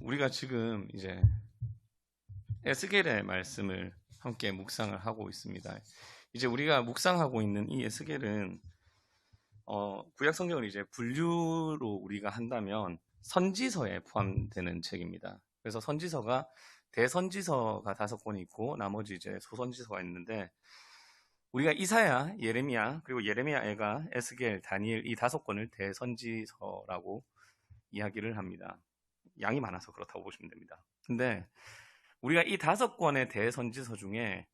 우리가 지금 이제 에스겔의 말씀을 함께 묵상을 하고 있습니다. 이제 우리가 묵상하고 있는 이 에스겔은 구약 성경을 이제 분류로 우리가 한다면 선지서에 포함되는 책입니다. 그래서 선지서가 대선지서가 5권이 있고 나머지 이제 소선지서가 있는데 우리가 이사야, 예레미야, 그리고 예레미야 애가 에스겔, 다니엘 이 5권을 대선지서라고 이야기를 합니다. 양이 많아서 그렇다고 보시면 됩니다. 근데 우리가 이 5권의 대선지서 중에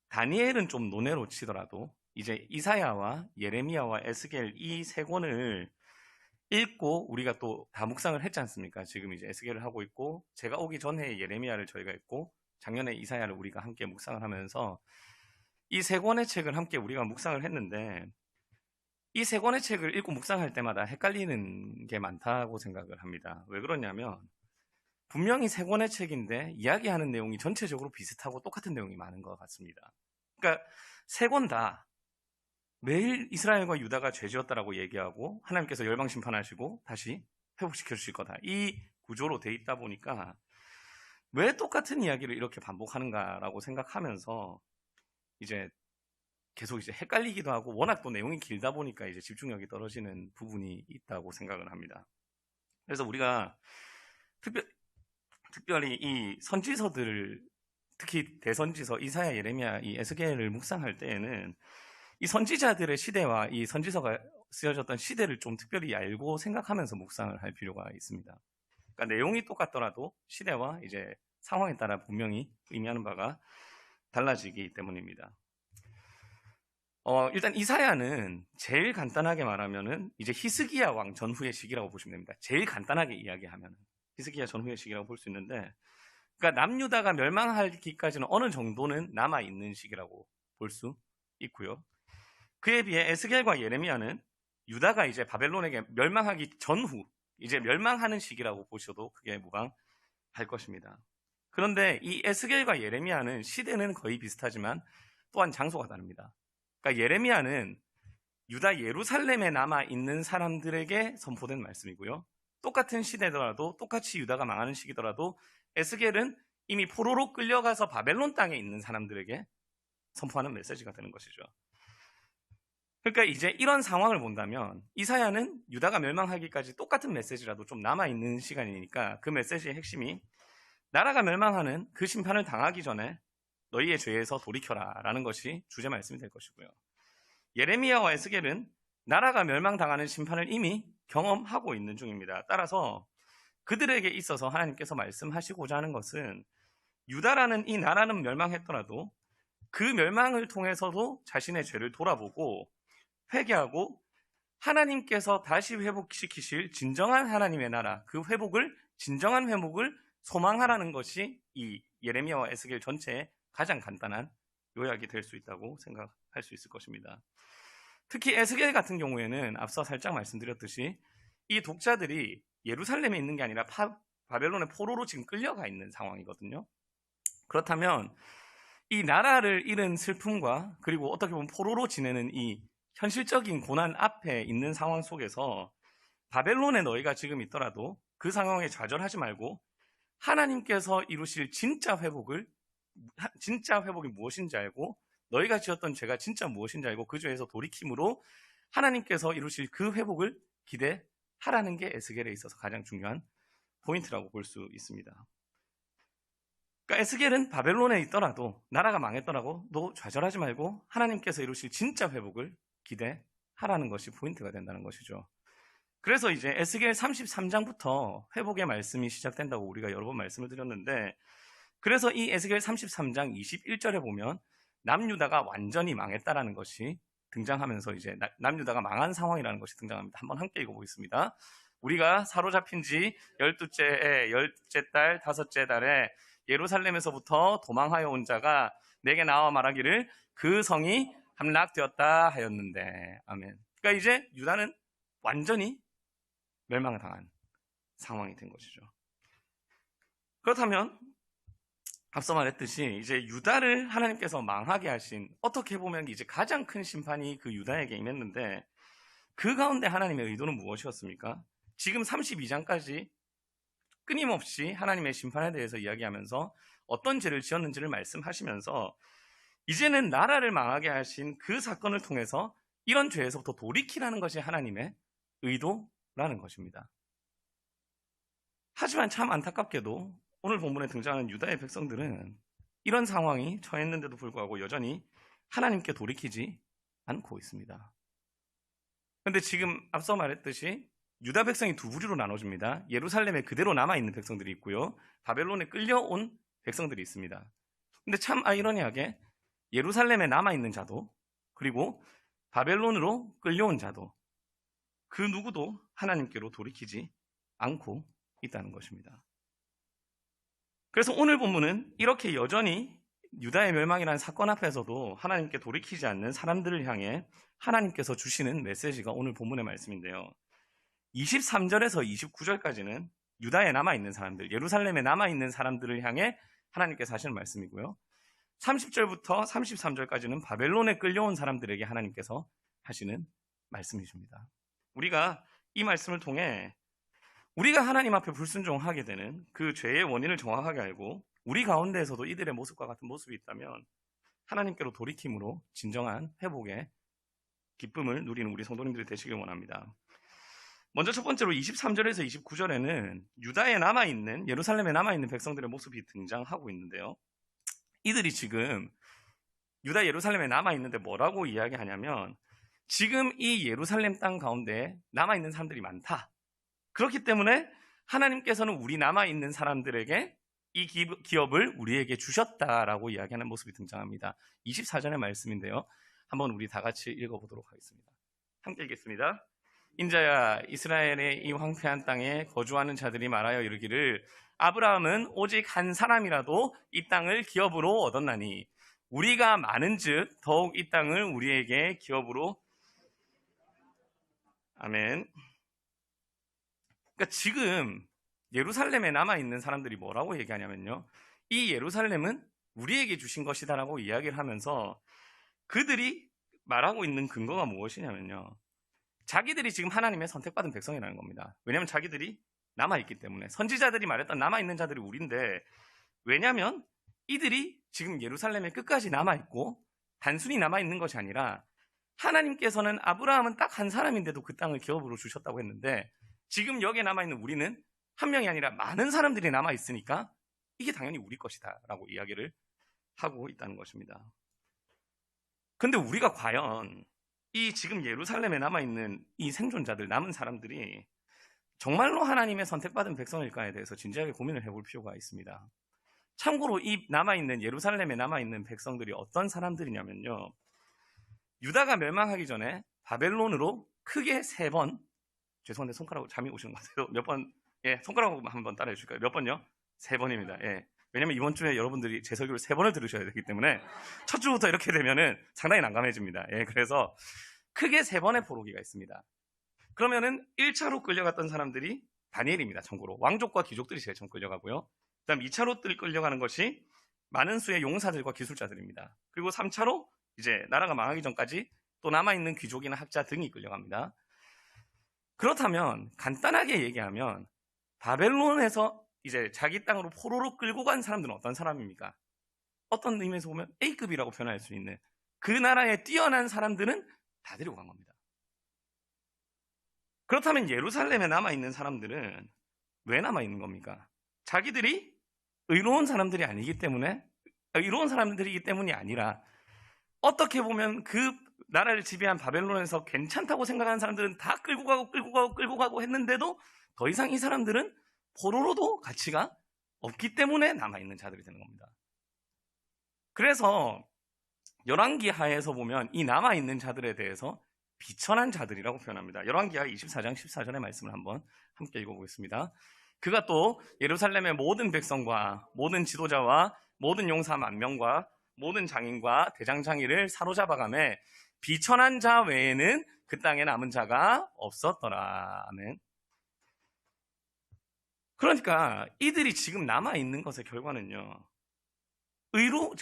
다니엘은 좀 논외로 치더라도 이제 이사야와 예레미야와 에스겔 이 3권을 읽고 우리가 또 다 묵상을 했지 않습니까? 지금 이제 에스겔을 하고 있고 제가 오기 전에 예레미야를 저희가 했고 작년에 이사야를 우리가 함께 묵상을 하면서 이 3권의 책을 함께 우리가 묵상을 했는데 이 3권의 책을 읽고 묵상할 때마다 헷갈리는 게 많다고 생각을 합니다. 왜 그러냐면 분명히 3권의 책인데 이야기하는 내용이 전체적으로 비슷하고 똑같은 내용이 많은 것 같습니다. 그러니까 3권 다 매일 이스라엘과 유다가 죄지었다라고 얘기하고 하나님께서 열방 심판하시고 다시 회복시켜 주실 거다. 이 구조로 돼 있다 보니까 왜 똑같은 이야기를 이렇게 반복하는가라고 생각하면서 이제 계속 이제 헷갈리기도 하고 워낙 또 내용이 길다 보니까 이제 집중력이 떨어지는 부분이 있다고 생각을 합니다. 그래서 우리가 특별히 이 선지서들을 특히 대선지서 이사야, 예레미야, 이 에스겔을 묵상할 때에는 이 선지자들의 시대와 이 선지서가 쓰여졌던 시대를 좀 특별히 알고 생각하면서 묵상을 할 필요가 있습니다. 그러니까 내용이 똑같더라도 시대와 이제 상황에 따라 분명히 의미하는 바가 달라지기 때문입니다. 일단 이사야는 제일 간단하게 말하면은 이제 히스기야 왕 전후의 시기라고 보시면 됩니다. 제일 간단하게 이야기하면은 히스기야 전후의 시기라고 볼 수 있는데, 그러니까 남유다가 멸망하기까지는 어느 정도는 남아 있는 시기라고 볼 수 있고요. 그에 비해 에스겔과 예레미야는 유다가 이제 바벨론에게 멸망하기 전후 이제 멸망하는 시기라고 보셔도 크게 무방할 것입니다. 그런데 이 에스겔과 예레미야는 시대는 거의 비슷하지만 또한 장소가 다릅니다. 그러니까 예레미야는 유다 예루살렘에 남아 있는 사람들에게 선포된 말씀이고요. 똑같은 시대더라도 똑같이 유다가 망하는 시기더라도 에스겔은 이미 포로로 끌려가서 바벨론 땅에 있는 사람들에게 선포하는 메시지가 되는 것이죠. 그러니까 이제 이런 상황을 본다면 이사야는 유다가 멸망하기까지 똑같은 메시지라도 좀 남아있는 시간이니까 그 메시지의 핵심이 나라가 멸망하는 그 심판을 당하기 전에 너희의 죄에서 돌이켜라 라는 것이 주제 말씀이 될 것이고요. 예레미야와 에스겔은 나라가 멸망당하는 심판을 이미 경험하고 있는 중입니다. 따라서 그들에게 있어서 하나님께서 말씀하시고자 하는 것은 유다라는 이 나라는 멸망했더라도 그 멸망을 통해서도 자신의 죄를 돌아보고 회개하고 하나님께서 다시 회복시키실 진정한 하나님의 나라, 그 회복을, 진정한 회복을 소망하라는 것이 이 예레미야와 에스겔 전체의 가장 간단한 요약이 될 수 있다고 생각할 수 있을 것입니다. 특히 에스겔 같은 경우에는 앞서 살짝 말씀드렸듯이 이 독자들이 예루살렘에 있는 게 아니라 바벨론의 포로로 지금 끌려가 있는 상황이거든요. 그렇다면 이 나라를 잃은 슬픔과 그리고 어떻게 보면 포로로 지내는 이 현실적인 고난 앞에 있는 상황 속에서 바벨론에 너희가 지금 있더라도 그 상황에 좌절하지 말고 하나님께서 이루실 진짜 회복이 무엇인지 알고 너희가 지었던 죄가 진짜 무엇인지 알고 그 죄에서 돌이킴으로 하나님께서 이루실 그 회복을 기대하라는 게 에스겔에 있어서 가장 중요한 포인트라고 볼 수 있습니다. 그러니까 에스겔은 바벨론에 있더라도 나라가 망했더라도 너 좌절하지 말고 하나님께서 이루실 진짜 회복을 기대하라는 것이 포인트가 된다는 것이죠. 그래서 이제 에스겔 33장부터 회복의 말씀이 시작된다고 우리가 여러 번 말씀을 드렸는데, 그래서 이 에스겔 33장 21절에 보면 남유다가 완전히 망했다라는 것이 등장하면서 이제 남유다가 망한 상황이라는 것이 등장합니다. 한번 함께 읽어보겠습니다. 우리가 사로잡힌 지 12째 달 5째 달에 예루살렘에서부터 도망하여 온 자가 내게 나와 말하기를 그 성이 함락되었다 하였는데. 아멘. 그러니까 이제 유다는 완전히 멸망을 당한 상황이 된 것이죠. 그렇다면 앞서 말했듯이 이제 유다를 하나님께서 망하게 하신, 어떻게 보면 이제 가장 큰 심판이 그 유다에게 임했는데 그 가운데 하나님의 의도는 무엇이었습니까? 지금 32장까지 끊임없이 하나님의 심판에 대해서 이야기하면서 어떤 죄를 지었는지를 말씀하시면서 이제는 나라를 망하게 하신 그 사건을 통해서 이런 죄에서부터 돌이키라는 것이 하나님의 의도라는 것입니다. 하지만 참 안타깝게도 오늘 본문에 등장하는 유다의 백성들은 이런 상황이 처했는데도 불구하고 여전히 하나님께 돌이키지 않고 있습니다. 그런데 지금 앞서 말했듯이 유다 백성이 두 부류로 나눠집니다. 예루살렘에 그대로 남아있는 백성들이 있고요. 바벨론에 끌려온 백성들이 있습니다. 근데 참 아이러니하게 예루살렘에 남아있는 자도 그리고 바벨론으로 끌려온 자도 그 누구도 하나님께로 돌이키지 않고 있다는 것입니다. 그래서 오늘 본문은 이렇게 여전히 유다의 멸망이라는 사건 앞에서도 하나님께 돌이키지 않는 사람들을 향해 하나님께서 주시는 메시지가 오늘 본문의 말씀인데요. 23절에서 29절까지는 유다에 남아있는 사람들, 예루살렘에 남아있는 사람들을 향해 하나님께서 하시는 말씀이고요. 30절부터 33절까지는 바벨론에 끌려온 사람들에게 하나님께서 하시는 말씀이십니다. 우리가 이 말씀을 통해 우리가 하나님 앞에 불순종하게 되는 그 죄의 원인을 정확하게 알고 우리 가운데에서도 이들의 모습과 같은 모습이 있다면 하나님께로 돌이킴으로 진정한 회복의 기쁨을 누리는 우리 성도님들이 되시길 원합니다. 먼저 첫 번째로 23절에서 29절에는 유다에 남아있는, 예루살렘에 남아있는 백성들의 모습이 등장하고 있는데요. 이들이 지금 유다 예루살렘에 남아있는데 뭐라고 이야기하냐면 지금 이 예루살렘 땅 가운데 남아있는 사람들이 많다. 그렇기 때문에 하나님께서는 우리 남아있는 사람들에게 이 기업을 우리에게 주셨다라고 이야기하는 모습이 등장합니다. 24절의 말씀인데요. 한번 우리 다 같이 읽어보도록 하겠습니다. 함께 읽겠습니다. 인자야, 이스라엘의 이 황폐한 땅에 거주하는 자들이 말하여 이르기를 아브라함은 오직 한 사람이라도 이 땅을 기업으로 얻었나니 우리가 많은즉 더욱 이 땅을 우리에게 기업으로. 아멘. 그러니까 지금 예루살렘에 남아있는 사람들이 뭐라고 얘기하냐면요. 이 예루살렘은 우리에게 주신 것이다라고 이야기를 하면서 그들이 말하고 있는 근거가 무엇이냐면요. 자기들이 지금 하나님의 선택받은 백성이라는 겁니다. 왜냐하면 자기들이 남아있기 때문에. 선지자들이 말했던 남아있는 자들이 우리인데 왜냐하면 이들이 지금 예루살렘에 끝까지 남아있고 단순히 남아있는 것이 아니라 하나님께서는 아브라함은 딱 한 사람인데도 그 땅을 기업으로 주셨다고 했는데 지금 여기에 남아있는 우리는 한 명이 아니라 많은 사람들이 남아있으니까 이게 당연히 우리 것이다 라고 이야기를 하고 있다는 것입니다. 근데 우리가 과연 이 지금 예루살렘에 남아있는 이 생존자들, 남은 사람들이 정말로 하나님의 선택받은 백성일까에 대해서 진지하게 고민을 해볼 필요가 있습니다. 참고로 이 남아있는 예루살렘에 남아있는 백성들이 어떤 사람들이냐면요. 유다가 멸망하기 전에 바벨론으로 크게 3번, 죄송한데 손가락으로 잠이 오시는 것 같아요. 몇 번, 손가락으로 한번 따라해 주실까요? 몇 번요? 3번입니다. 왜냐면 이번 주에 여러분들이 제 설교를 3번을 들으셔야 되기 때문에 첫 주부터 이렇게 되면은 상당히 난감해집니다. 그래서 크게 3번의 포로기가 있습니다. 그러면은 1차로 끌려갔던 사람들이 다니엘입니다. 참고로 왕족과 귀족들이 제일 처음 끌려가고요. 그다음 2차로 끌려가는 것이 많은 수의 용사들과 기술자들입니다. 그리고 3차로 이제 나라가 망하기 전까지 또 남아있는 귀족이나 학자 등이 끌려갑니다. 그렇다면 간단하게 얘기하면 바벨론에서 이제 자기 땅으로 포로로 끌고 간 사람들은 어떤 사람입니까? 어떤 의미에서 보면 A급이라고 표현할 수 있는 그 나라에 뛰어난 사람들은 다 데리고 간 겁니다. 그렇다면 예루살렘에 남아있는 사람들은 왜 남아있는 겁니까? 자기들이 의로운 사람들이 아니기 때문에, 의로운 사람들이기 때문이 아니라 어떻게 보면 그 나라를 지배한 바벨론에서 괜찮다고 생각하는 사람들은 다 끌고 가고 했는데도 더 이상 이 사람들은 포로로도 가치가 없기 때문에 남아있는 자들이 되는 겁니다. 그래서 열왕기하에서 보면 이 남아있는 자들에 대해서 비천한 자들이라고 표현합니다. 열왕기하 24장 14절의 말씀을 한번 함께 읽어보겠습니다. 그가 또 예루살렘의 모든 백성과 모든 지도자와 모든 용사 10,000명과 모든 장인과 대장장이를 사로잡아가매 비천한 자 외에는 그 땅에 남은 자가 없었더라. 아멘. 그러니까 이들이 지금 남아있는 것의 결과는요.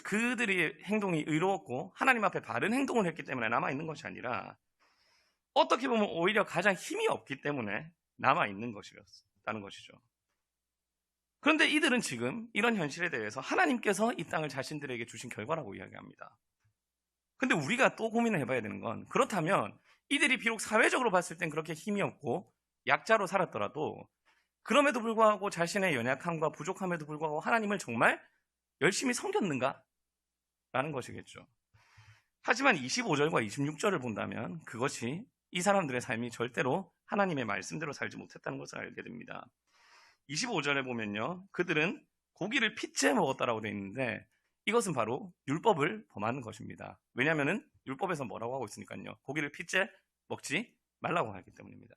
그들의 행동이 의로웠고 하나님 앞에 바른 행동을 했기 때문에 남아있는 것이 아니라 어떻게 보면 오히려 가장 힘이 없기 때문에 남아있는 것이었다는 것이죠. 그런데 이들은 지금 이런 현실에 대해서 하나님께서 이 땅을 자신들에게 주신 결과라고 이야기합니다. 근데 우리가 또 고민을 해봐야 되는 건, 그렇다면 이들이 비록 사회적으로 봤을 땐 그렇게 힘이 없고 약자로 살았더라도 그럼에도 불구하고 자신의 연약함과 부족함에도 불구하고 하나님을 정말 열심히 섬겼는가? 라는 것이겠죠. 하지만 25절과 26절을 본다면 그것이 이 사람들의 삶이 절대로 하나님의 말씀대로 살지 못했다는 것을 알게 됩니다. 25절에 보면요, 그들은 고기를 핏째 먹었다라고 되어 있는데 이것은 바로 율법을 범하는 것입니다. 왜냐하면 율법에서 뭐라고 하고 있으니까요, 고기를 핏째 먹지 말라고 하기 때문입니다.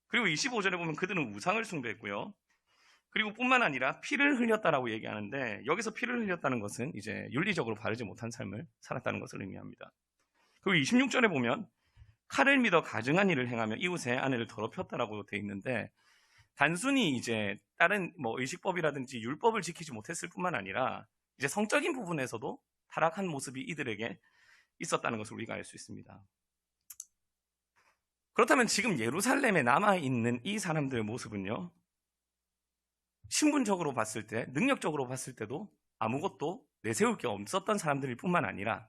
그리고 25절에 보면 그들은 우상을 숭배했고요, 그리고 뿐만 아니라 피를 흘렸다라고 얘기하는데, 여기서 피를 흘렸다는 것은 이제 윤리적으로 바르지 못한 삶을 살았다는 것을 의미합니다. 그리고 26절에 보면 칼을 믿어 가증한 일을 행하며 이웃의 아내를 더럽혔다라고 되어 있는데, 단순히 이제 다른 의식법이라든지 율법을 지키지 못했을 뿐만 아니라 이제 성적인 부분에서도 타락한 모습이 이들에게 있었다는 것을 우리가 알 수 있습니다. 그렇다면 지금 예루살렘에 남아있는 이 사람들의 모습은요, 신분적으로 봤을 때, 능력적으로 봤을 때도 아무것도 내세울 게 없었던 사람들일 뿐만 아니라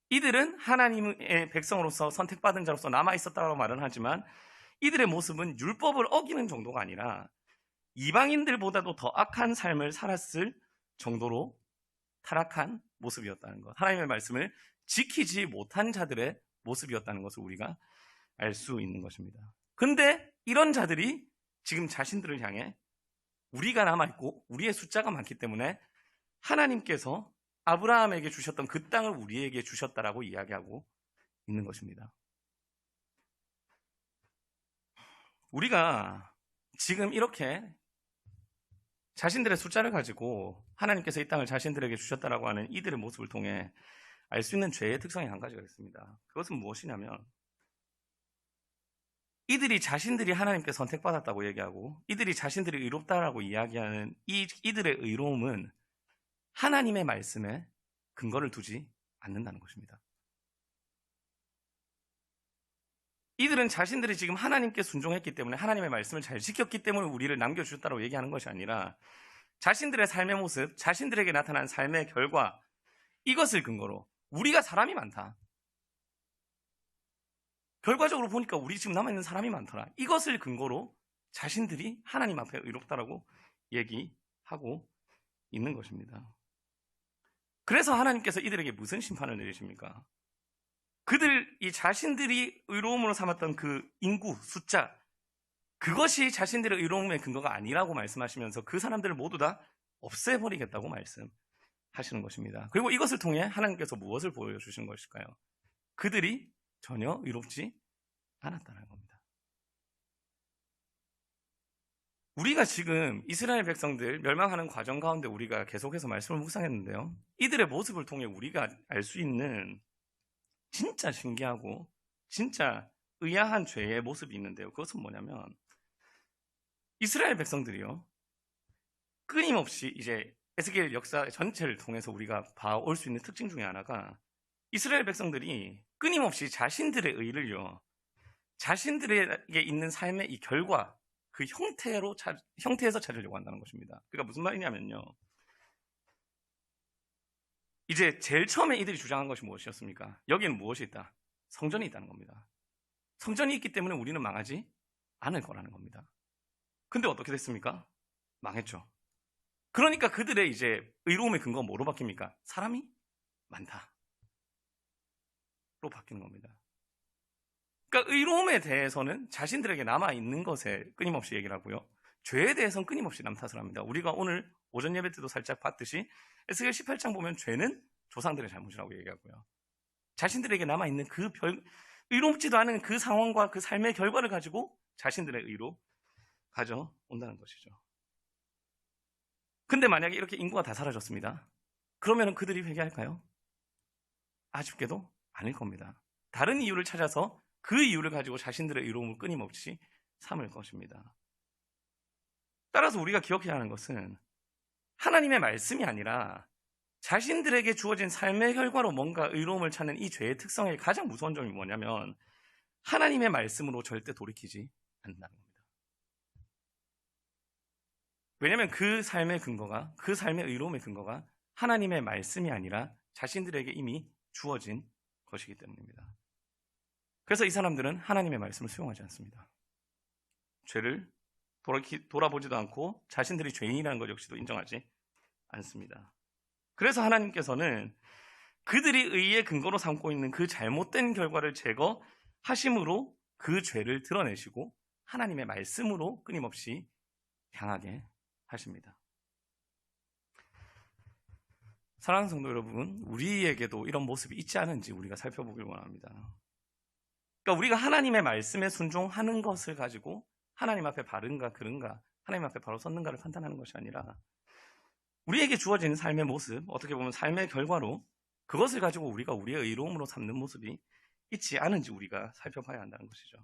이들은 하나님의 백성으로서 선택받은 자로서 남아있었다고 말은 하지만 이들의 모습은 율법을 어기는 정도가 아니라 이방인들보다도 더 악한 삶을 살았을 정도로 타락한 모습이었다는 것, 하나님의 말씀을 지키지 못한 자들의 모습이었다는 것을 우리가 알 수 있는 것입니다. 근데 이런 자들이 지금 자신들을 향해 우리가 남아있고 우리의 숫자가 많기 때문에 하나님께서 아브라함에게 주셨던 그 땅을 우리에게 주셨다라고 이야기하고 있는 것입니다. 우리가 지금 이렇게 자신들의 숫자를 가지고 하나님께서 이 땅을 자신들에게 주셨다라고 하는 이들의 모습을 통해 알 수 있는 죄의 특성이 한 가지가 있습니다. 그것은 무엇이냐면, 이들이 자신들이 하나님께 선택받았다고 얘기하고 이들이 자신들이 의롭다라고 이야기하는 이들의 의로움은 하나님의 말씀에 근거를 두지 않는다는 것입니다. 이들은 자신들이 지금 하나님께 순종했기 때문에, 하나님의 말씀을 잘 지켰기 때문에 우리를 남겨주셨다고 얘기하는 것이 아니라 자신들의 삶의 모습, 자신들에게 나타난 삶의 결과, 이것을 근거로 우리가 사람이 많다, 결과적으로 보니까 우리 지금 남아있는 사람이 많더라, 이것을 근거로 자신들이 하나님 앞에 의롭다라고 얘기하고 있는 것입니다. 그래서 하나님께서 이들에게 무슨 심판을 내리십니까? 이 자신들이 의로움으로 삼았던 그 인구, 숫자, 그것이 자신들의 의로움의 근거가 아니라고 말씀하시면서 그 사람들을 모두 다 없애버리겠다고 말씀하시는 것입니다. 그리고 이것을 통해 하나님께서 무엇을 보여주시는 것일까요? 그들이 전혀 의롭지 않았다는 겁니다. 우리가 지금 이스라엘 백성들 멸망하는 과정 가운데 우리가 계속해서 말씀을 묵상했는데요, 이들의 모습을 통해 우리가 알 수 있는 진짜 신기하고 진짜 의아한 죄의 모습이 있는데요, 그것은 뭐냐면, 이스라엘 백성들이요, 끊임없이 이제 에스겔 역사 전체를 통해서 우리가 봐올 수 있는 특징 중에 하나가, 이스라엘 백성들이 끊임없이 자신들의 의를요, 자신들에게 있는 삶의 이 결과, 그 형태에서 찾으려고 한다는 것입니다. 그러니까 무슨 말이냐면요, 이제 제일 처음에 이들이 주장한 것이 무엇이었습니까? 여기에는 무엇이 있다? 성전이 있다는 겁니다. 성전이 있기 때문에 우리는 망하지 않을 거라는 겁니다. 근데 어떻게 됐습니까? 망했죠. 그러니까 그들의 이제 의로움의 근거가 뭐로 바뀝니까? 사람이 많다로 바뀌는 겁니다. 그러니까 의로움에 대해서는 자신들에게 남아있는 것에 끊임없이 얘기를 하고요, 죄에 대해서는 끊임없이 남탓을 합니다. 우리가 오늘 오전 예배 때도 살짝 봤듯이 에스겔 18장 보면 죄는 조상들의 잘못이라고 얘기하고요, 자신들에게 남아있는 의롭지도 않은 그 상황과 그 삶의 결과를 가지고 자신들의 의로 가져온다는 것이죠. 근데 만약에 이렇게 인구가 다 사라졌습니다. 그러면 그들이 회개할까요? 아쉽게도 아닐 겁니다. 다른 이유를 찾아서 그 이유를 가지고 자신들의 의로움을 끊임없이 삼을 것입니다. 따라서 우리가 기억해야 하는 것은 하나님의 말씀이 아니라 자신들에게 주어진 삶의 결과로 뭔가 의로움을 찾는 이 죄의 특성의 가장 무서운 점이 뭐냐면, 하나님의 말씀으로 절대 돌이키지 않는다는 겁니다. 왜냐하면 그 삶의 근거가, 그 삶의 의로움의 근거가 하나님의 말씀이 아니라 자신들에게 이미 주어진 것이기 때문입니다. 그래서 이 사람들은 하나님의 말씀을 수용하지 않습니다. 죄를 돌아보지도 않고 자신들이 죄인이라는 것 역시도 인정하지 않습니다. 그래서 하나님께서는 그들이 의의 근거로 삼고 있는 그 잘못된 결과를 제거하심으로 그 죄를 드러내시고 하나님의 말씀으로 끊임없이 향하게 하십니다. 사랑하는 성도 여러분, 우리에게도 이런 모습이 있지 않은지 우리가 살펴보길 원합니다. 그러니까 우리가 하나님의 말씀에 순종하는 것을 가지고 하나님 앞에 바른가 그른가, 하나님 앞에 바로 섰는가를 판단하는 것이 아니라 우리에게 주어진 삶의 모습, 어떻게 보면 삶의 결과로 그것을 가지고 우리가 우리의 의로움으로 삼는 모습이 있지 않은지 우리가 살펴봐야 한다는 것이죠.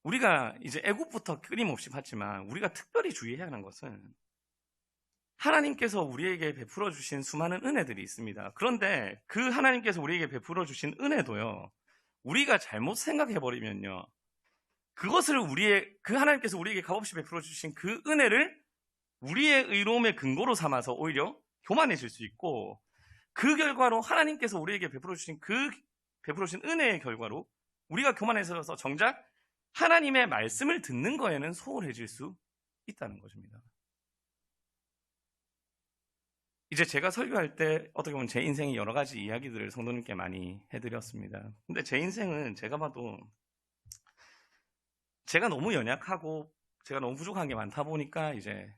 우리가 이제 애굽부터 끊임없이 봤지만 우리가 특별히 주의해야 하는 것은 하나님께서 우리에게 베풀어 주신 수많은 은혜들이 있습니다. 그런데 그 하나님께서 우리에게 베풀어 주신 은혜도요, 우리가 잘못 생각해 버리면요, 그것을 그 하나님께서 우리에게 값없이 베풀어 주신 그 은혜를 우리의 의로움의 근거로 삼아서 오히려 교만해질 수 있고, 그 결과로 하나님께서 우리에게 베풀어 주신 은혜의 결과로 우리가 교만해져서 정작 하나님의 말씀을 듣는 거에는 소홀해질 수 있다는 것입니다. 이제 제가 설교할 때 어떻게 보면 제 인생의 여러 가지 이야기들을 성도님께 많이 해드렸습니다. 근데 제 인생은 제가 봐도 제가 너무 연약하고 제가 너무 부족한 게 많다 보니까 이제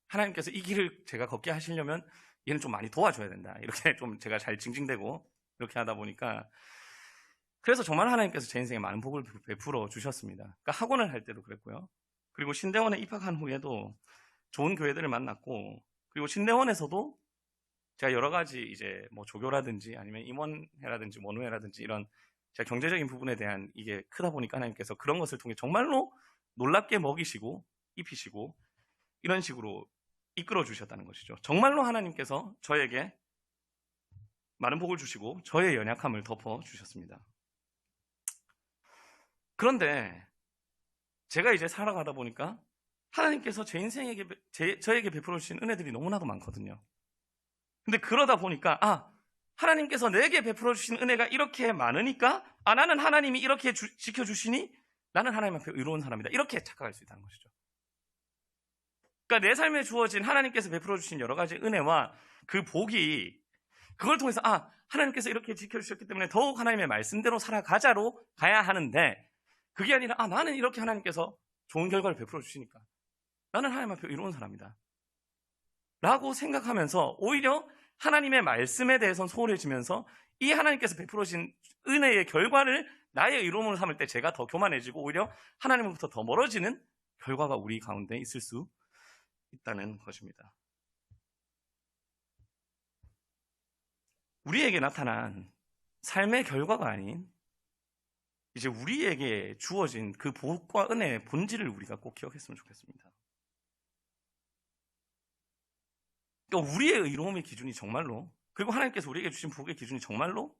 하나님께서 이 길을 제가 걷게 하시려면 얘는 좀 많이 도와줘야 된다, 이렇게 좀 제가 잘 징징대고 이렇게 하다 보니까, 그래서 정말 하나님께서 제 인생에 많은 복을 베풀어 주셨습니다. 그러니까 학원을 할 때도 그랬고요. 그리고 신대원에 입학한 후에도 좋은 교회들을 만났고, 그리고 신대원에서도 제가 여러 가지 이제 뭐 조교라든지 아니면 임원회라든지 원우회라든지 이런 제가 경제적인 부분에 대한 이게 크다 보니까 하나님께서 그런 것을 통해 정말로 놀랍게 먹이시고 입히시고 이런 식으로 이끌어 주셨다는 것이죠. 정말로 하나님께서 저에게 많은 복을 주시고 저의 연약함을 덮어 주셨습니다. 그런데 제가 이제 살아가다 보니까 하나님께서 제 인생에게 저에게 베풀어 주신 은혜들이 너무나도 많거든요. 근데 그러다 보니까 하나님께서 내게 베풀어 주신 은혜가 이렇게 많으니까 나는 하나님이 이렇게 지켜주시니 나는 하나님 앞에 의로운 사람이다, 이렇게 착각할 수 있다는 것이죠. 그러니까 내 삶에 주어진 하나님께서 베풀어 주신 여러 가지 은혜와 그 복이, 그걸 통해서 하나님께서 이렇게 지켜주셨기 때문에 더욱 하나님의 말씀대로 살아가자로 가야 하는데, 그게 아니라 나는 이렇게 하나님께서 좋은 결과를 베풀어 주시니까 나는 하나님 앞에 의로운 사람이다 라고 생각하면서 오히려 하나님의 말씀에 대해서는 소홀해지면서 이 하나님께서 베풀어 주신 은혜의 결과를 나의 의로움으로 삼을 때 제가 더 교만해지고 오히려 하나님으로부터 더 멀어지는 결과가 우리 가운데 있을 수 있다는 것입니다. 우리에게 나타난 삶의 결과가 아닌 이제 우리에게 주어진 그 복과 은혜의 본질을 우리가 꼭 기억했으면 좋겠습니다. 그러니까 우리의 의로움의 기준이 정말로, 그리고 하나님께서 우리에게 주신 복의 기준이 정말로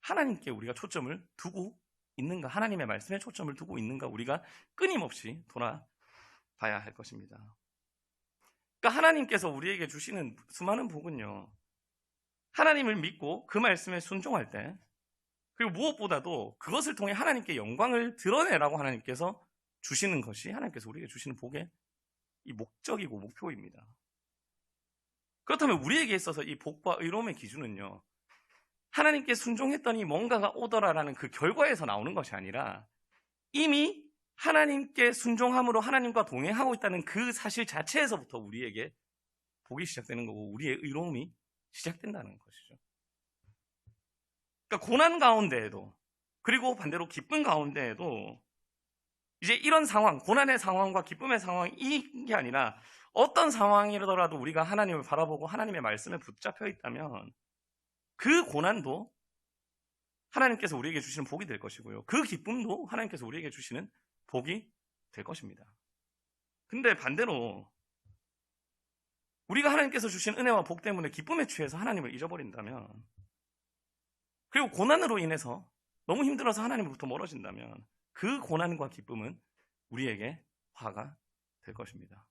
하나님께 우리가 초점을 두고 있는가, 하나님의 말씀에 초점을 두고 있는가, 우리가 끊임없이 돌아봐야 할 것입니다. 그러니까 하나님께서 우리에게 주시는 수많은 복은요, 하나님을 믿고 그 말씀에 순종할 때, 그리고 무엇보다도 그것을 통해 하나님께 영광을 드러내라고 하나님께서 주시는 것이 하나님께서 우리에게 주시는 복의 이 목적이고 목표입니다. 그렇다면 우리에게 있어서 이 복과 의로움의 기준은요, 하나님께 순종했더니 뭔가가 오더라라는 그 결과에서 나오는 것이 아니라 이미 하나님께 순종함으로 하나님과 동행하고 있다는 그 사실 자체에서부터 우리에게 복이 시작되는 거고 우리의 의로움이 시작된다는 것이죠. 그러니까 고난 가운데에도, 그리고 반대로 기쁨 가운데에도 이제 이런 상황, 고난의 상황과 기쁨의 상황이 게 아니라 어떤 상황이라도 우리가 하나님을 바라보고 하나님의 말씀에 붙잡혀 있다면 그 고난도 하나님께서 우리에게 주시는 복이 될 것이고요, 그 기쁨도 하나님께서 우리에게 주시는 복이 될 것입니다. 근데 반대로 우리가 하나님께서 주신 은혜와 복 때문에 기쁨에 취해서 하나님을 잊어버린다면, 그리고 고난으로 인해서 너무 힘들어서 하나님으로부터 멀어진다면 그 고난과 기쁨은 우리에게 화가 될 것입니다.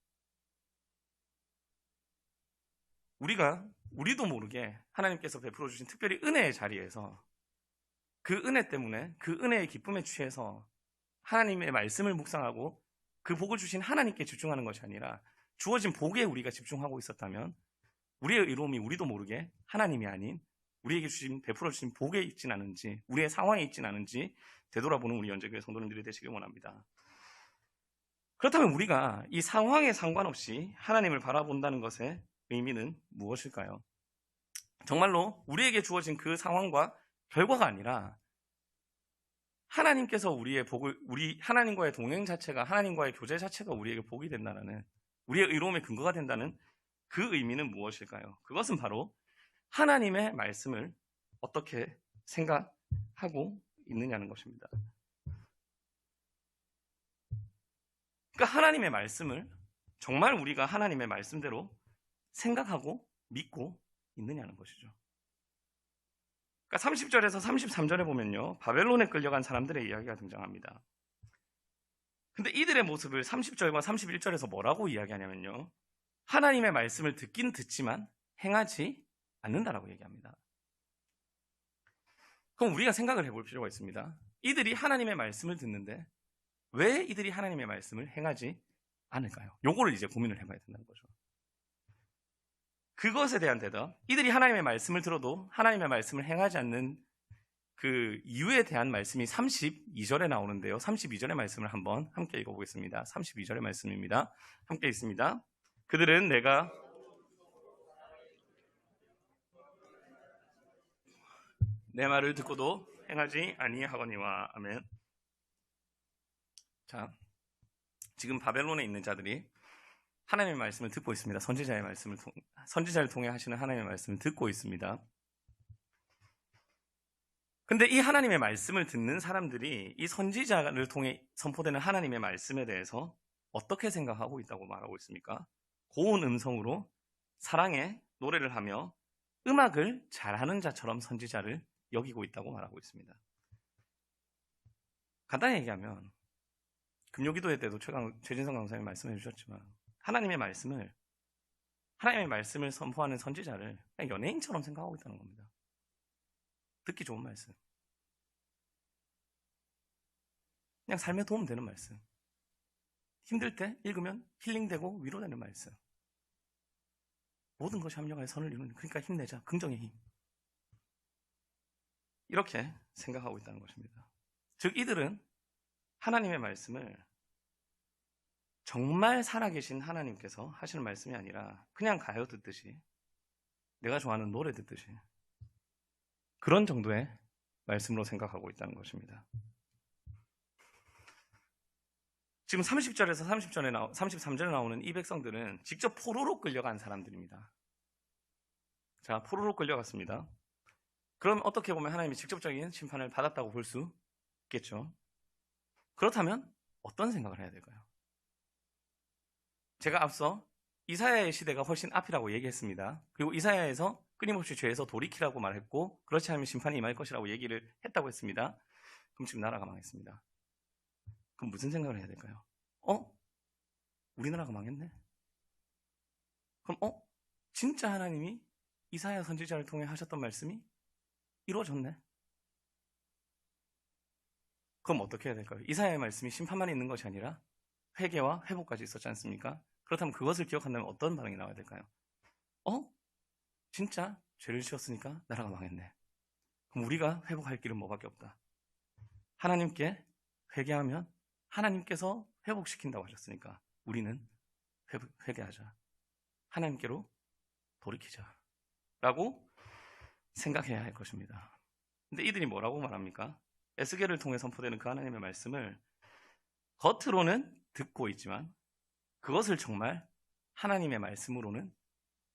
우리도 모르게 하나님께서 베풀어 주신 특별히 은혜의 자리에서 그 은혜 때문에 그 은혜의 기쁨에 취해서 하나님의 말씀을 묵상하고 그 복을 주신 하나님께 집중하는 것이 아니라 주어진 복에 우리가 집중하고 있었다면 우리의 의로움이 우리도 모르게 하나님이 아닌 우리에게 베풀어 주신 복에 있진 않은지, 우리의 상황에 있진 않은지 되돌아보는 우리 연재교회 성도님들이 되시길 원합니다. 그렇다면 우리가 이 상황에 상관없이 하나님을 바라본다는 것의 의미는 무엇일까요? 정말로 우리에게 주어진 그 상황과 결과가 아니라 하나님께서 우리의 복을, 하나님과의 동행 자체가, 하나님과의 교제 자체가 우리에게 복이 된다는, 우리의 의로움의 근거가 된다는 그 의미는 무엇일까요? 그것은 바로 하나님의 말씀을 어떻게 생각하고 있느냐는 것입니다. 그러니까 하나님의 말씀을 정말 우리가 하나님의 말씀대로 생각하고 믿고 있느냐는 것이죠. 그러니까 30절에서 33절에 보면요, 바벨론에 끌려간 사람들의 이야기가 등장합니다. 근데 이들의 모습을 30절과 31절에서 뭐라고 이야기하냐면요, 하나님의 말씀을 듣긴 듣지만 행하지 않는다라고 얘기합니다. 그럼 우리가 생각을 해볼 필요가 있습니다. 이들이 하나님의 말씀을 듣는데 왜 이들이 하나님의 말씀을 행하지 않을까요? 요거를 이제 고민을 해봐야 된다는 거죠. 그것에 대한 대답, 이들이 하나님의 말씀을 들어도 하나님의 말씀을 행하지 않는 그 이유에 대한 말씀이 32절에 나오는데요. 32절의 말씀을 한번 함께 읽어보겠습니다. 32절의 말씀입니다. 함께 읽습니다. 그들은 내가 내 말을 듣고도 행하지 아니하거니와. 아멘. 자, 지금 바벨론에 있는 자들이 하나님의 말씀을 듣고 있습니다. 선지자를 통해 하시는 하나님의 말씀을 듣고 있습니다. 근데 이 하나님의 말씀을 듣는 사람들이 이 선지자를 통해 선포되는 하나님의 말씀에 대해서 어떻게 생각하고 있다고 말하고 있습니까? 고운 음성으로 사랑의 노래를 하며 음악을 잘하는 자처럼 선지자를 여기고 있다고 말하고 있습니다. 간단히 얘기하면 금요기도회 때도 최진성 강사님이 말씀해 주셨지만 하나님의 말씀을 선포하는 선지자를 그냥 연예인처럼 생각하고 있다는 겁니다. 듣기 좋은 말씀, 그냥 삶에 도움되는 말씀, 힘들 때 읽으면 힐링되고 위로되는 말씀, 모든 것이 합력하여 선을 이루는, 그러니까 힘내자, 긍정의 힘, 이렇게 생각하고 있다는 것입니다. 즉 이들은 하나님의 말씀을 정말 살아계신 하나님께서 하시는 말씀이 아니라 그냥 가요 듣듯이, 내가 좋아하는 노래 듣듯이 그런 정도의 말씀으로 생각하고 있다는 것입니다. 지금 30절에서 33절에 나오는 이 백성들은 직접 포로로 끌려간 사람들입니다. 자, 포로로 끌려갔습니다. 그럼 어떻게 보면 하나님이 직접적인 심판을 받았다고 볼 수 있겠죠. 그렇다면 어떤 생각을 해야 될까요? 제가 앞서 이사야의 시대가 훨씬 앞이라고 얘기했습니다. 그리고 이사야에서 끊임없이 죄에서 돌이키라고 말했고, 그렇지 않으면 심판이 임할 것이라고 얘기를 했다고 했습니다. 그럼 지금 나라가 망했습니다. 그럼 무슨 생각을 해야 될까요? 우리나라가 망했네? 그럼 진짜 하나님이 이사야 선지자를 통해 하셨던 말씀이 이루어졌네? 그럼 어떻게 해야 될까요? 이사야의 말씀이 심판만 있는 것이 아니라 회개와 회복까지 있었지 않습니까? 그렇다면 그것을 기억한다면 어떤 반응이 나와야 될까요? 진짜 죄를 지었으니까 나라가 망했네. 그럼 우리가 회복할 길은 뭐밖에 없다. 하나님께 회개하면 하나님께서 회복시킨다고 하셨으니까 우리는 회개하자. 하나님께로 돌이키자. 라고 생각해야 할 것입니다. 근데 이들이 뭐라고 말합니까? 에스겔을 통해 선포되는 그 하나님의 말씀을 겉으로는 듣고 있지만 그것을 정말 하나님의 말씀으로는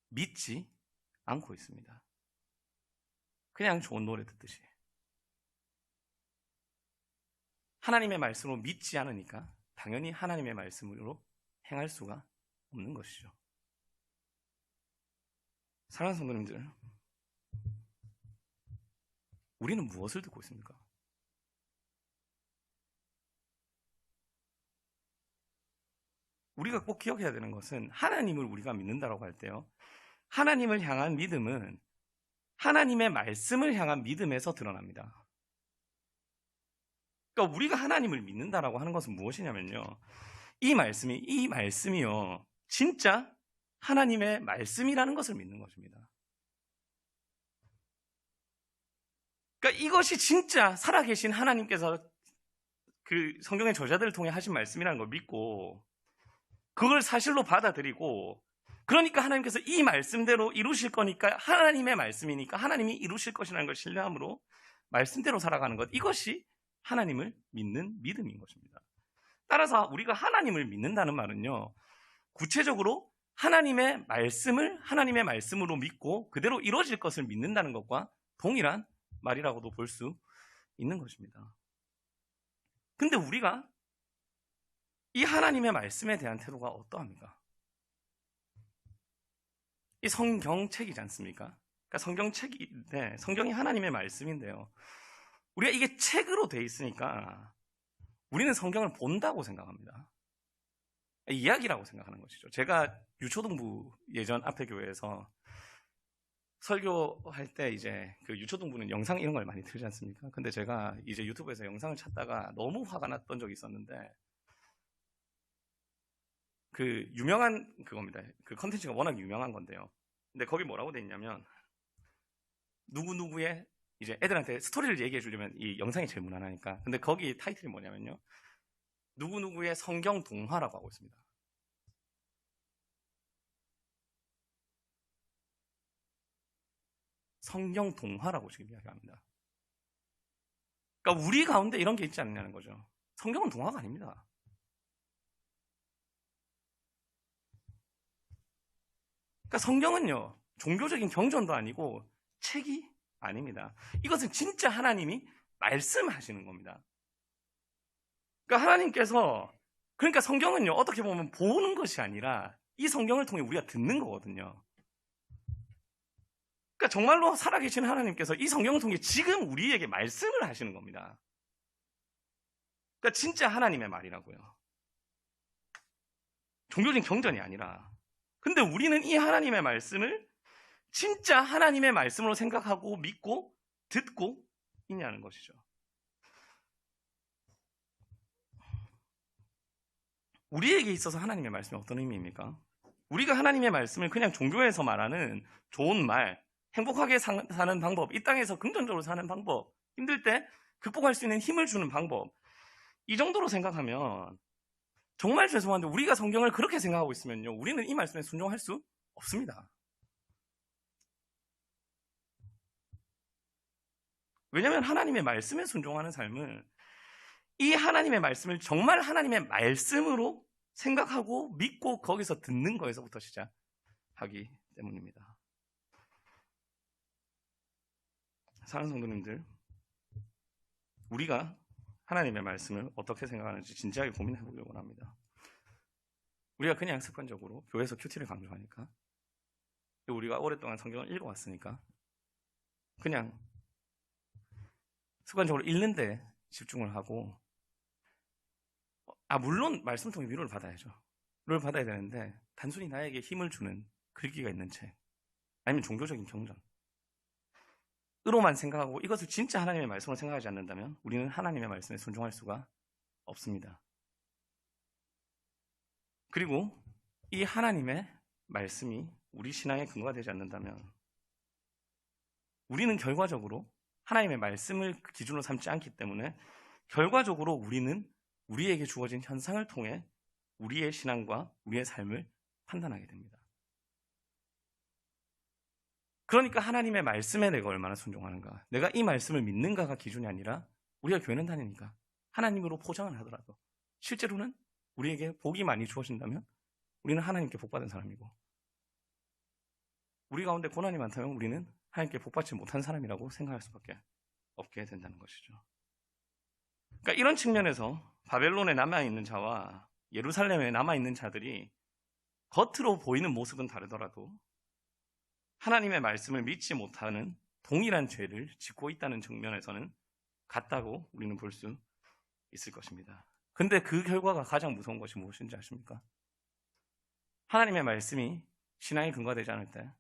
믿지 않고 있습니다. 그냥 좋은 노래 듣듯이. 하나님의 말씀으로 믿지 않으니까 당연히 하나님의 말씀으로 행할 수가 없는 것이죠. 사랑하는 성도님들, 우리는 무엇을 듣고 있습니까? 우리가 꼭 기억해야 되는 것은 하나님을 우리가 믿는다라고 할 때요. 하나님을 향한 믿음은 하나님의 말씀을 향한 믿음에서 드러납니다. 그러니까 우리가 하나님을 믿는다라고 하는 것은 무엇이냐면요. 이 말씀이요. 진짜 하나님의 말씀이라는 것을 믿는 것입니다. 그러니까 이것이 진짜 살아계신 하나님께서 그 성경의 저자들을 통해 하신 말씀이라는 걸 믿고 그걸 사실로 받아들이고 그러니까 하나님께서 이 말씀대로 이루실 거니까 하나님의 말씀이니까 하나님이 이루실 것이라는 걸 신뢰함으로 말씀대로 살아가는 것 이것이 하나님을 믿는 믿음인 것입니다. 따라서 우리가 하나님을 믿는다는 말은요. 구체적으로 하나님의 말씀을 하나님의 말씀으로 믿고 그대로 이루어질 것을 믿는다는 것과 동일한 말이라고도 볼 수 있는 것입니다. 근데 우리가 이 하나님의 말씀에 대한 태도가 어떠합니까? 이 성경책이지 않습니까? 그러니까 성경책인데 성경이 하나님의 말씀인데요. 우리가 이게 책으로 돼 있으니까 우리는 성경을 본다고 생각합니다. 이야기라고 생각하는 것이죠. 제가 유초등부 예전 앞에 교회에서 설교할 때 이제 그 유초등부는 영상 이런 걸 많이 틀지 않습니까? 근데 제가 이제 유튜브에서 영상을 찾다가 너무 화가 났던 적이 있었는데 그 유명한 그겁니다. 그 컨텐츠가 워낙 유명한 건데요. 근데 거기 뭐라고 돼 있냐면 누구누구의 이제 애들한테 스토리를 얘기해 주려면 이 영상이 제일 무난하니까. 근데 거기 타이틀이 뭐냐면요. 누구누구의 성경 동화라고 하고 있습니다. 성경 동화라고 지금 이야기합니다. 그러니까 우리 가운데 이런 게 있지 않느냐는 거죠. 성경은 동화가 아닙니다. 그러니까 성경은요. 종교적인 경전도 아니고 책이 아닙니다. 이것은 진짜 하나님이 말씀하시는 겁니다. 그러니까 하나님께서 그러니까 성경은요. 어떻게 보면 보는 것이 아니라 이 성경을 통해 우리가 듣는 거거든요. 그러니까 정말로 살아계신 하나님께서 이 성경을 통해 지금 우리에게 말씀을 하시는 겁니다. 그러니까 진짜 하나님의 말이라고요. 종교적인 경전이 아니라. 근데 우리는 이 하나님의 말씀을 진짜 하나님의 말씀으로 생각하고 믿고 듣고 있냐는 것이죠. 우리에게 있어서 하나님의 말씀이 어떤 의미입니까? 우리가 하나님의 말씀을 그냥 종교에서 말하는 좋은 말, 행복하게 사는 방법, 이 땅에서 긍정적으로 사는 방법, 힘들 때 극복할 수 있는 힘을 주는 방법, 이 정도로 생각하면 정말 죄송한데 우리가 성경을 그렇게 생각하고 있으면요, 우리는 이 말씀에 순종할 수 없습니다. 왜냐하면 하나님의 말씀에 순종하는 삶은 이 하나님의 말씀을 정말 하나님의 말씀으로 생각하고 믿고 거기서 듣는 거에서부터 시작하기 때문입니다. 사랑하는 성도님들, 우리가 하나님의 말씀을 어떻게 생각하는지 진지하게 고민해 보려고 합니다. 우리가 그냥 습관적으로 교회에서 큐티를 강조하니까, 우리가 오랫동안 성경을 읽어왔으니까 그냥 습관적으로 읽는 데 집중을 하고, 물론 말씀 통해 위로를 받아야죠. 위로를 받아야 되는데 단순히 나에게 힘을 주는 글귀가 있는 책, 아니면 종교적인 경전 으로만 생각하고 이것을 진짜 하나님의 말씀으로 생각하지 않는다면 우리는 하나님의 말씀에 순종할 수가 없습니다. 그리고 이 하나님의 말씀이 우리 신앙의 근거가 되지 않는다면 우리는 결과적으로 하나님의 말씀을 기준으로 삼지 않기 때문에 결과적으로 우리는 우리에게 주어진 현상을 통해 우리의 신앙과 우리의 삶을 판단하게 됩니다. 그러니까 하나님의 말씀에 내가 얼마나 순종하는가, 내가 이 말씀을 믿는가가 기준이 아니라 우리가 교회는 다니니까 하나님으로 포장을 하더라도 실제로는 우리에게 복이 많이 주어진다면 우리는 하나님께 복받은 사람이고, 우리 가운데 고난이 많다면 우리는 하나님께 복받지 못한 사람이라고 생각할 수밖에 없게 된다는 것이죠. 그러니까 이런 측면에서 바벨론에 남아있는 자와 예루살렘에 남아있는 자들이 겉으로 보이는 모습은 다르더라도 하나님의 말씀을 믿지 못하는 동일한 죄를 짓고 있다는 측면에서는 같다고 우리는 볼 수 있을 것입니다. 근데 그 결과가 가장 무서운 것이 무엇인지 아십니까? 하나님의 말씀이 신앙의 근거가 되지 않을 때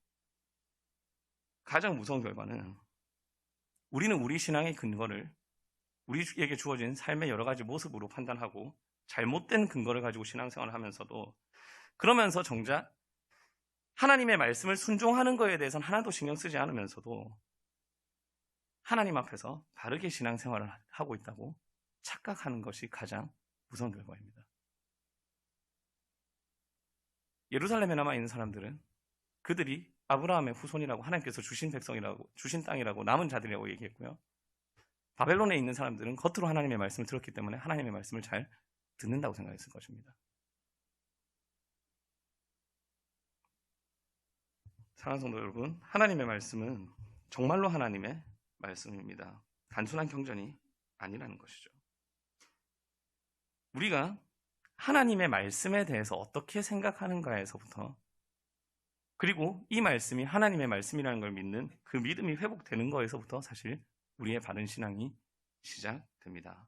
가장 무서운 결과는 우리는 우리 신앙의 근거를 우리에게 주어진 삶의 여러 가지 모습으로 판단하고 잘못된 근거를 가지고 신앙생활을 하면서도 그러면서 정작 하나님의 말씀을 순종하는 것에 대해서는 하나도 신경 쓰지 않으면서도 하나님 앞에서 바르게 신앙생활을 하고 있다고 착각하는 것이 가장 무서운 결과입니다. 예루살렘에 남아있는 사람들은 그들이 아브라함의 후손이라고 하나님께서 주신 백성이라고 주신 땅이라고 남은 자들이라고 얘기했고요. 바벨론에 있는 사람들은 겉으로 하나님의 말씀을 들었기 때문에 하나님의 말씀을 잘 듣는다고 생각했을 것입니다. 사랑하는 성도 여러분, 하나님의 말씀은 정말로 하나님의 말씀입니다. 단순한 경전이 아니라는 것이죠. 우리가 하나님의 말씀에 대해서 어떻게 생각하는가에서부터 그리고 이 말씀이 하나님의 말씀이라는 걸 믿는 그 믿음이 회복되는 거에서부터 사실 우리의 바른 신앙이 시작됩니다.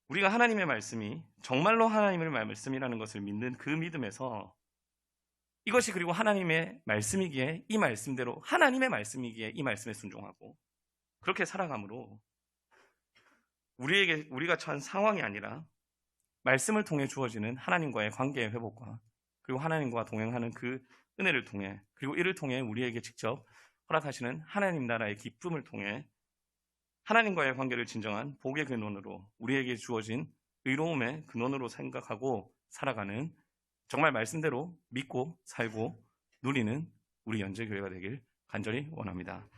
우리가 하나님의 말씀이 정말로 하나님의 말씀이라는 것을 믿는 그 믿음에서 이것이 그리고 하나님의 말씀이기에 이 말씀대로 하나님의 말씀이기에 이 말씀에 순종하고 그렇게 살아감으로 우리가 처한 상황이 아니라 말씀을 통해 주어지는 하나님과의 관계의 회복과 그리고 하나님과 동행하는 그 은혜를 통해 그리고 이를 통해 우리에게 직접 허락하시는 하나님 나라의 기쁨을 통해 하나님과의 관계를 진정한 복의 근원으로 우리에게 주어진 의로움의 근원으로 생각하고 살아가는 정말 말씀대로 믿고 살고 누리는 우리 연재교회가 되길 간절히 원합니다.